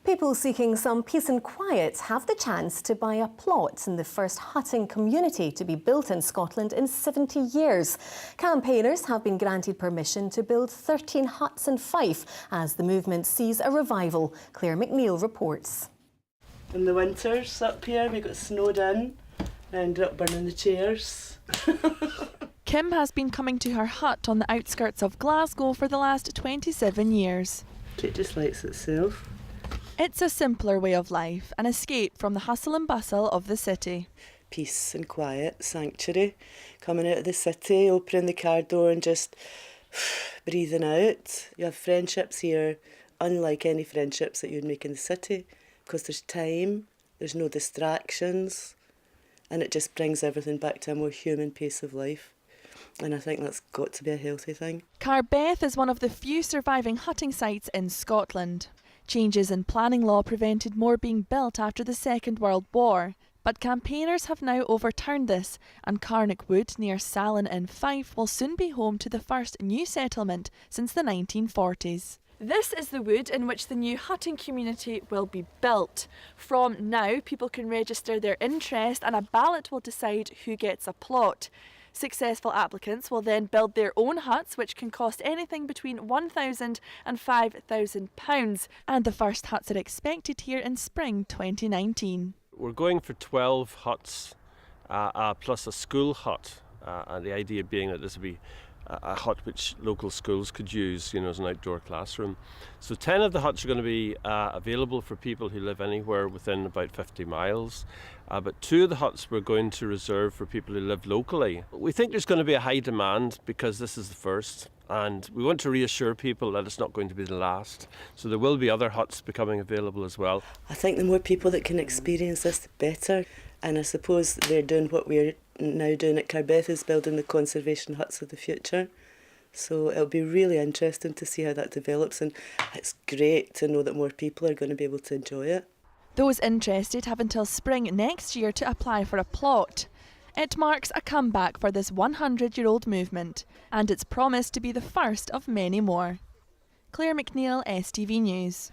People seeking some peace and quiet have the chance to buy a plot in the first hutting community to be built in Scotland in 70 years. Campaigners have been granted permission to build 13 huts in Fife as the movement sees a revival. Claire McNeil reports. In the winters up here we got snowed in and ended up burning the chairs. Kim has been coming to her hut on the outskirts of Glasgow for the last 27 years. It just lights itself. It's a simpler way of life, an escape from the hustle and bustle of the city. Peace and quiet, sanctuary, coming out of the city, opening the car door and just breathing out. You have friendships here, unlike any friendships that you'd make in the city, because there's time, there's no distractions, and it just brings everything back to a more human pace of life. And I think that's got to be a healthy thing. Carbeth is one of the few surviving hutting sites in Scotland. Changes in planning law prevented more being built after the Second World War, but campaigners have now overturned this, and Carnock Wood near Salon in Fife will soon be home to the first new settlement since the 1940s. This is the wood in which the new hutting community will be built. From now, people can register their interest and a ballot will decide who gets a plot. Successful applicants will then build their own huts, which can cost anything between £1,000 and £5,000, and the first huts are expected here in spring 2019. We're going for 12 huts plus a school hut, and the idea being that this would be a hut which local schools could use, as an outdoor classroom. So 10 of the huts are going to be available for people who live anywhere within about 50 miles. But 2 of the huts we're going to reserve for people who live locally. We think there's going to be a high demand because this is the first, and we want to reassure people that it's not going to be the last. So there will be other huts becoming available as well. I think the more people that can experience this, the better. And I suppose they're doing what we're now doing at Carbeth, is building the conservation huts of the future. So it'll be really interesting to see how that develops, and it's great to know that more people are going to be able to enjoy it. Those interested have until spring next year to apply for a plot. It marks a comeback for this 100-year-old movement, and it's promised to be the first of many more. Claire McNeil, STV News.